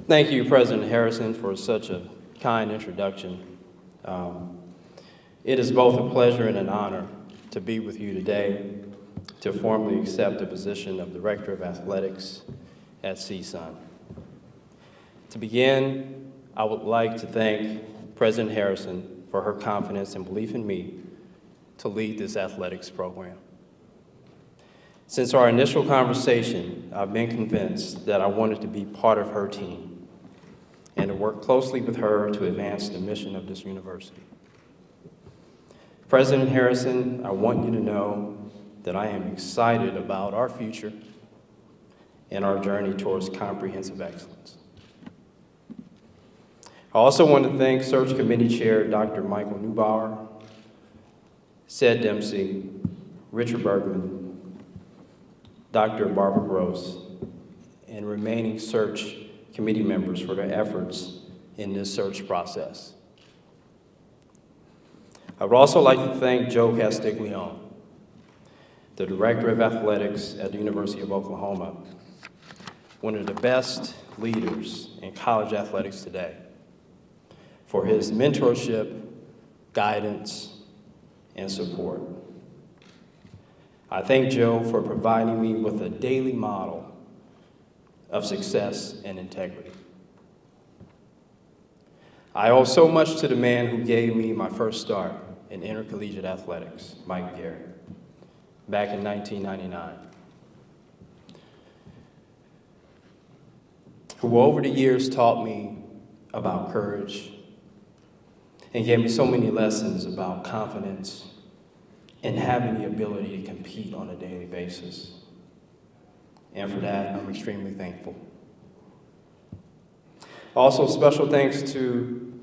Thank you, President Harrison, for such a kind introduction. It is both a pleasure and an honor to be with you today to formally accept the position of Director of Athletics at CSUN. To begin, I would like to thank President Harrison for her confidence and belief in me to lead this athletics program. Since our initial conversation, I've been convinced that I wanted to be part of her team and to work closely with her to advance the mission of this university. President Harrison, I want you to know that I am excited about our future and our journey towards comprehensive excellence. I also want to thank Search Committee Chair Dr. Michael Neubauer, Sed Dempsey, Richard Bergman, Dr. Barbara Gross, and remaining Search Committee members for their efforts in this search process. I would also like to thank Joe Castiglione, the Director of Athletics at the University of Oklahoma, one of the best leaders in college athletics today, for his mentorship, guidance, and support. I thank Joe for providing me with a daily model of success and integrity. I owe so much to the man who gave me my first start in intercollegiate athletics, Mike Garrett, back in 1999, who over the years taught me about courage and gave me so many lessons about confidence and having the ability to compete on a daily basis. And for that, I'm extremely thankful. Also, special thanks to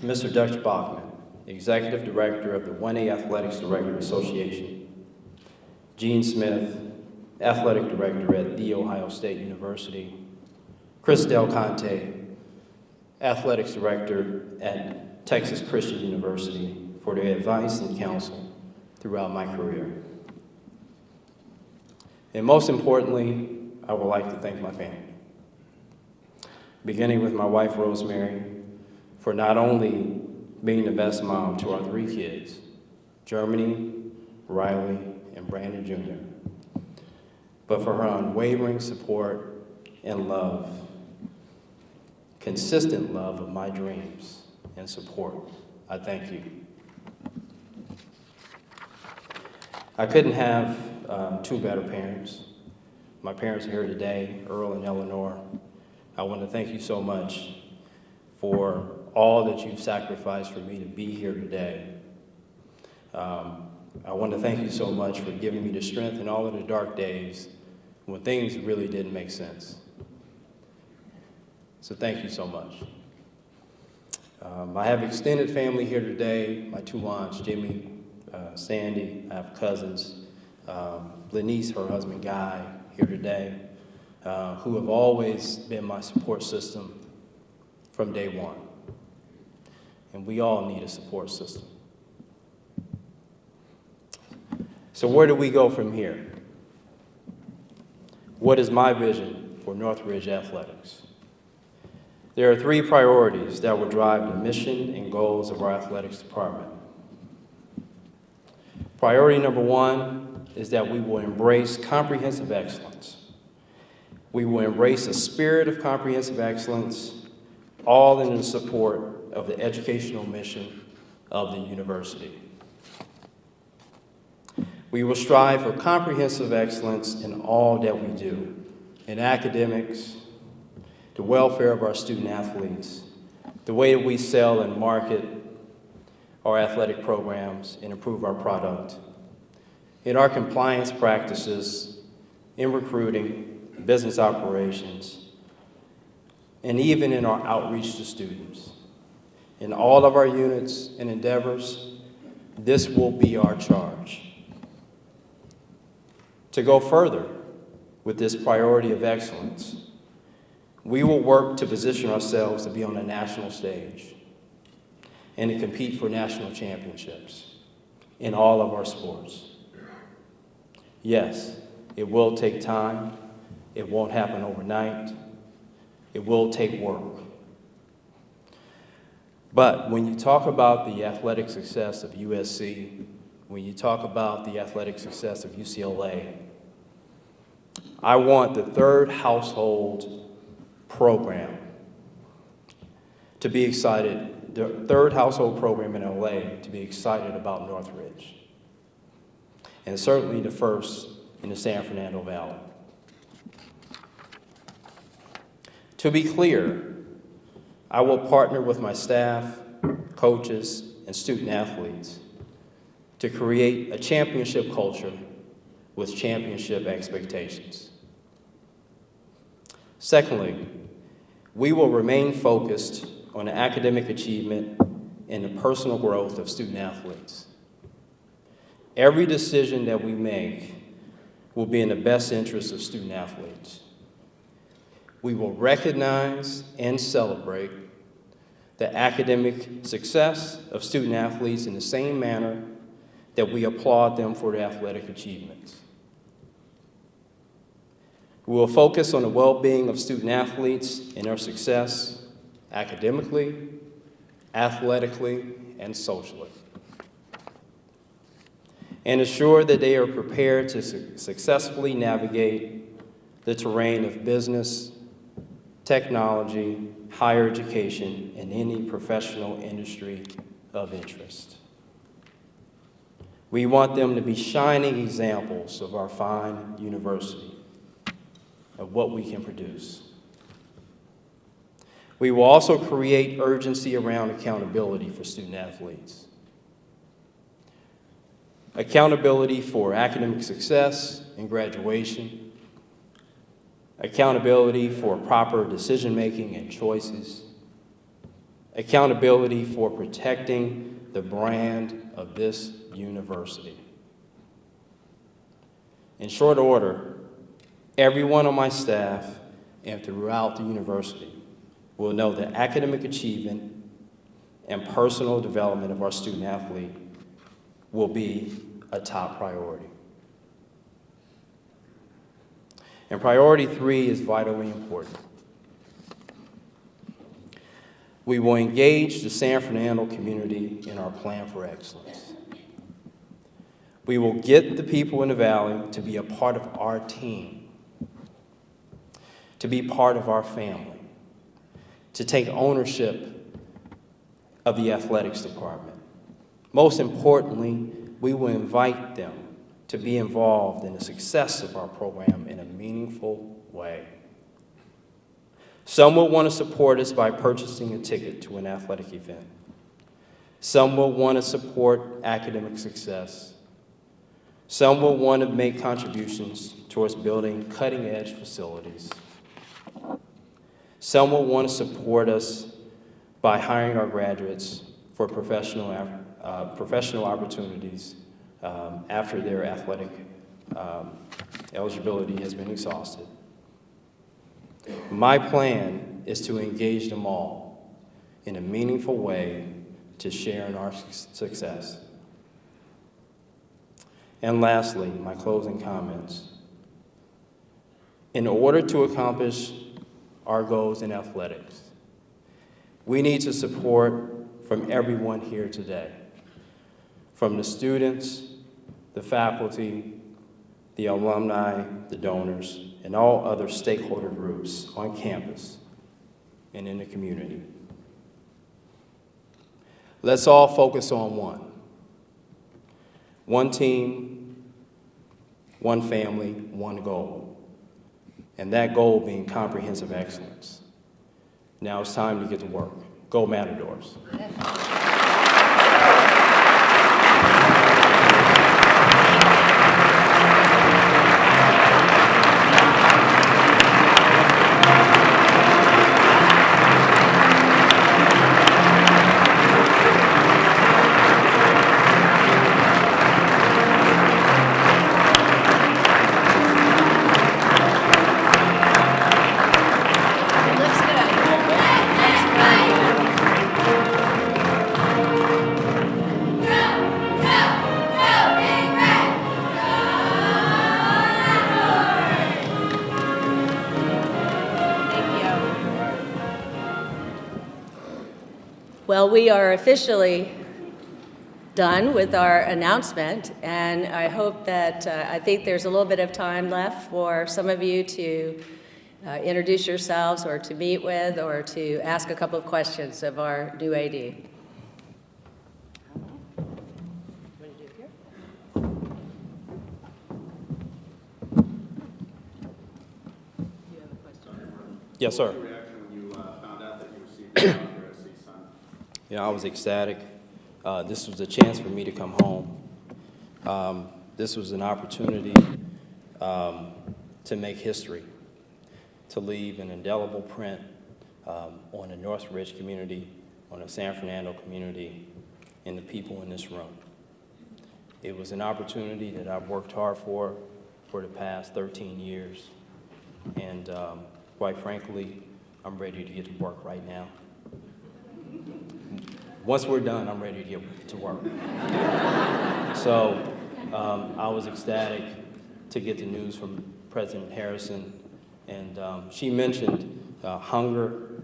Mr. Dutch Bachman, Executive Director of the 1A Athletics Director Association, Gene Smith, Athletic Director at The Ohio State University, Chris Del Conte, Athletics Director at Texas Christian University, for their advice and counsel throughout my career. And most importantly, I would like to thank my family, beginning with my wife, Rosemary, for not only being the best mom to our 3 kids, Germany, Riley, and Brandon Jr., but for her unwavering support and love, consistent love of my dreams and support. I thank you. I couldn't have 2 better parents. My parents are here today, Earl and Eleanor. I want to thank you so much for all that you've sacrificed for me to be here today. I want to thank you so much for giving me the strength in all of the dark days when things really didn't make sense. So thank you so much. I have extended family here today, my 2 aunts, Jimmy, Sandy. I have cousins, Lenice, her husband Guy, here today, who have always been my support system from day one. And we all need a support system. So where do we go from here? What is my vision for Northridge Athletics? There are 3 priorities that will drive the mission and goals of our athletics department. Priority number 1 is that we will embrace comprehensive excellence. We will embrace a spirit of comprehensive excellence, all in the support of the educational mission of the university. We will strive for comprehensive excellence in all that we do, in academics, the welfare of our student athletes, the way that we sell and market our athletic programs and improve our product, in our compliance practices, in recruiting, business operations, and even in our outreach to students. In all of our units and endeavors, this will be our charge. To go further with this priority of excellence, we will work to position ourselves to be on a national stage and to compete for national championships in all of our sports. Yes, it will take time. It won't happen overnight. It will take work. But when you talk about the athletic success of USC, when you talk about the athletic success of UCLA, I want the third household program to be excited, the third household program in LA to be excited about Northridge, and certainly the first in the San Fernando Valley. To be clear, I will partner with my staff, coaches, and student athletes to create a championship culture with championship expectations. Secondly, we will remain focused on the academic achievement and the personal growth of student athletes. Every decision that we make will be in the best interest of student athletes. We will recognize and celebrate the academic success of student athletes in the same manner that we applaud them for their athletic achievements. We will focus on the well-being of student athletes and their success academically, athletically, and socially, and ensure that they are prepared to successfully navigate the terrain of business, technology, higher education, and any professional industry of interest. We want them to be shining examples of our fine university, of what we can produce. We will also create urgency around accountability for student athletes. Accountability for academic success and graduation, accountability for proper decision-making and choices, accountability for protecting the brand of this university. In short order, everyone on my staff and throughout the university will know that academic achievement and personal development of our student athlete will be a top priority. And priority 3 is vitally important. We will engage the San Fernando community in our plan for excellence. We will get the people in the Valley to be a part of our team, to be part of our family, to take ownership of the athletics department. Most importantly, we will invite them to be involved in the success of our program in a meaningful way. Some will want to support us by purchasing a ticket to an athletic event. Some will want to support academic success. Some will want to make contributions towards building cutting-edge facilities. Some will want to support us by hiring our graduates for professional opportunities after their athletic eligibility has been exhausted. My plan is to engage them all in a meaningful way to share in our success. And lastly, my closing comments. In order to accomplish our goals in athletics, we need to support from everyone here today, from the students, the faculty, the alumni, the donors, and all other stakeholder groups on campus and in the community. Let's all focus on one team, one family, one goal, and that goal being comprehensive excellence. Now it's time to get to work. Go Matadors. Well, we are officially done with our announcement, and I hope that, I think there's a little bit of time left for some of you to introduce yourselves or to meet with or to ask a couple of questions of our new AD. Yes, sir. What was your reaction when you found out that you received the job here at CSUN? Yeah, I was ecstatic. This was a chance for me to come home. This was an opportunity to make history, to leave an indelible print on the Northridge community, on the San Fernando community, and the people in this room. It was an opportunity that I've worked hard for the past 13 years. And quite frankly, I'm ready to get to work right now. Once we're done, I'm ready to get to work. So I was ecstatic to get the news from President Harrison. And she mentioned hunger.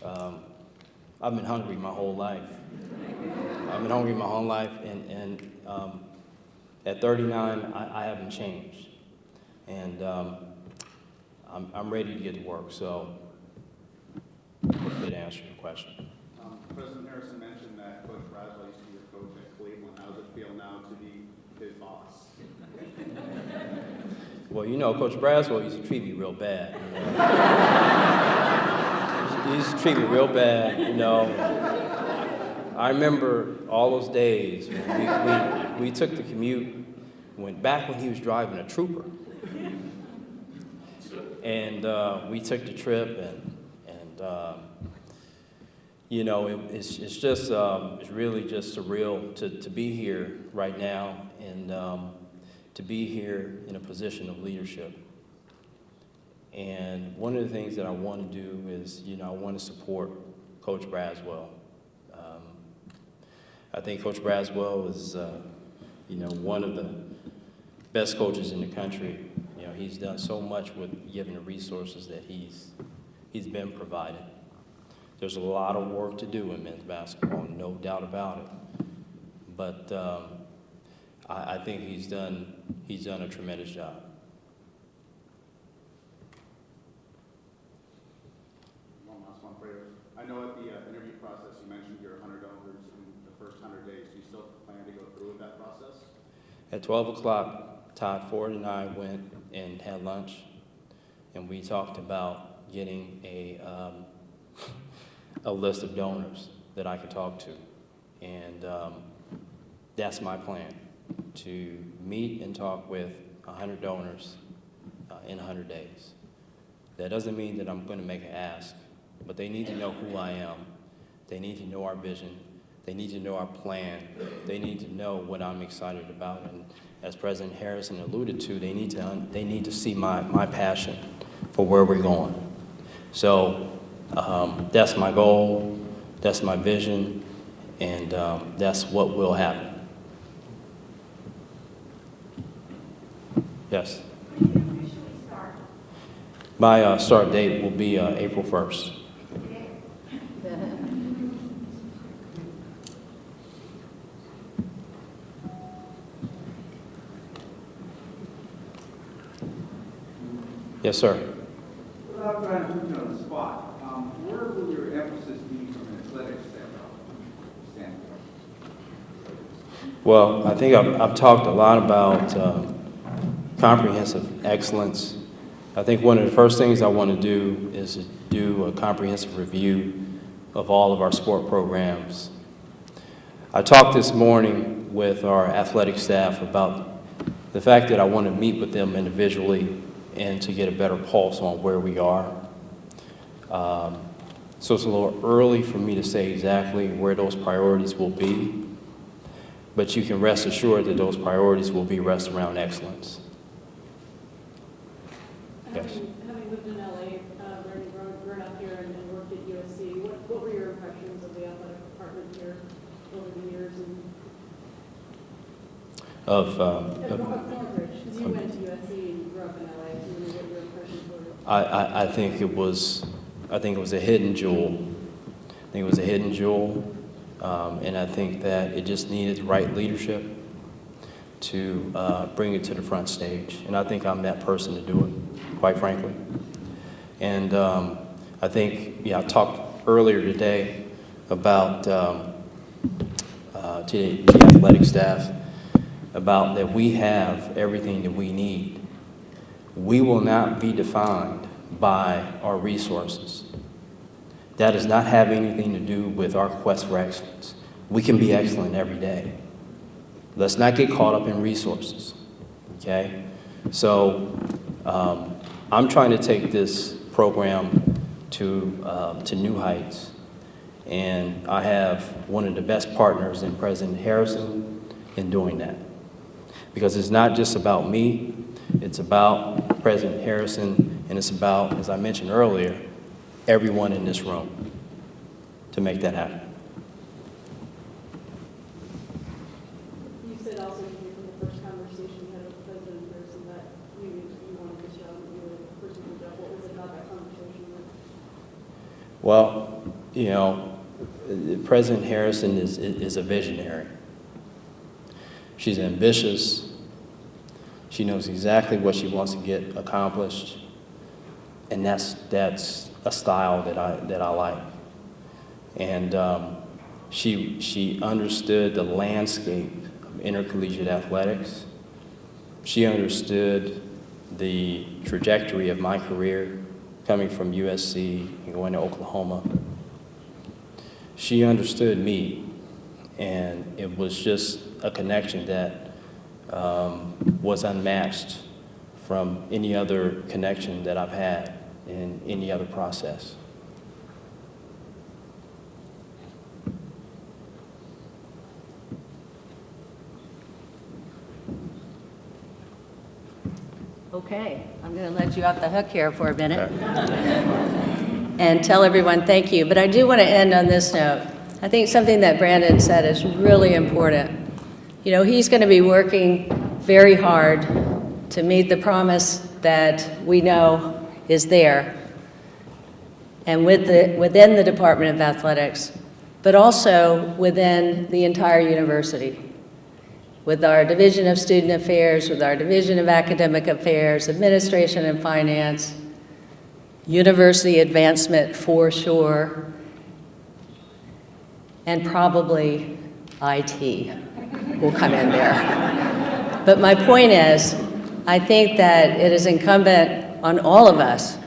I've been hungry my whole life. And at 39, I haven't changed. And I'm ready to get to work, so hopefully that answers your question. President Harrison mentioned that Coach Braswell used to be your coach at Cleveland. How does it feel now to be his boss? Well, you know, Coach Braswell used to treat me real bad. He used to treat me real bad, you know. I remember all those days when we took the commute, back when he was driving a Trooper. And we took the trip, and you know, it's just, it's really just surreal to be here right now and to be here in a position of leadership. And one of the things that I want to do is, you know, I want to support Coach Braswell. I think Coach Braswell is, you know, one of the best coaches in the country. You know, he's done so much with giving the resources that he's been provided. There's a lot of work to do in men's basketball, no doubt about it. But I think he's done a tremendous job. One last one for you. I know at the interview process you mentioned your 100 donors in the first 100 days. Do you still plan to go through with that process? At 12 o'clock, Todd Ford and I went and had lunch, and we talked about getting a list of donors that I could talk to. And that's my plan, to meet and talk with 100 donors in 100 days. That doesn't mean that I'm going to make an ask, but they need to know who I am. They need to know our vision. They need to know our plan. They need to know what I'm excited about. And as President Harrison alluded to, they need to see my passion for where we're going. So that's my goal, that's my vision, and that's what will happen. Yes? When do you officially start? My start date will be April 1st. Yes, sir. Without trying to put you on the spot, where will your emphasis be from an athletics standpoint? Well, I think I've talked a lot about comprehensive excellence. I think one of the first things I want to do is to do a comprehensive review of all of our sport programs. I talked this morning with our athletic staff about the fact that I want to meet with them individually and to get a better pulse on where we are. So it's a little early for me to say exactly where those priorities will be, but you can rest assured that those priorities will be rest around excellence. Yes. Having lived in LA, grown up here and worked at USC, what were your impressions of the athletic department here over the years? Of Northridge, because you went to USC and grew up in LA, so what your impressions were? I think it was a hidden jewel. I think it was a hidden jewel. And I think that it just needed the right leadership to bring it to the front stage. And I think I'm that person to do it, quite frankly. And I think, I talked earlier today about to the athletic staff about that we have everything that we need. We will not be defined by our resources. That does not have anything to do with our quest for excellence. We can be excellent every day. Let's not get caught up in resources, okay? So I'm trying to take this program to new heights, and I have one of the best partners in President Harrison in doing that. Because it's not just about me, it's about President Harrison, and it's about, as I mentioned earlier, everyone in this room to make that happen. You said also from the first conversation you had with President Harrison that you wanted this job, you were the person who got. What was it about that conversation? Well, President Harrison is a visionary. She's ambitious. She knows exactly what she wants to get accomplished, and that's a style that I like. And she understood the landscape of intercollegiate athletics. She understood the trajectory of my career coming from USC and going to Oklahoma. She understood me, and it was just a connection that was unmatched from any other connection that I've had in any other process. Okay, I'm going to let you off the hook here for a minute and tell everyone thank you. But I do want to end on this note. I think something that Brandon said is really important. He's going to be working very hard to meet the promise that we know is there and within the Department of Athletics, but also within the entire university, with our Division of Student Affairs, with our Division of Academic Affairs, Administration and Finance, University Advancement for sure, and probably IT will come in there. But my point is, I think that it is incumbent on all of us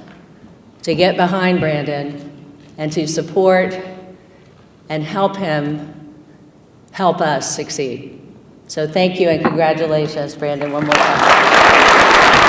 to get behind Brandon and to support and help him help us succeed. So thank you and congratulations, Brandon, one more time.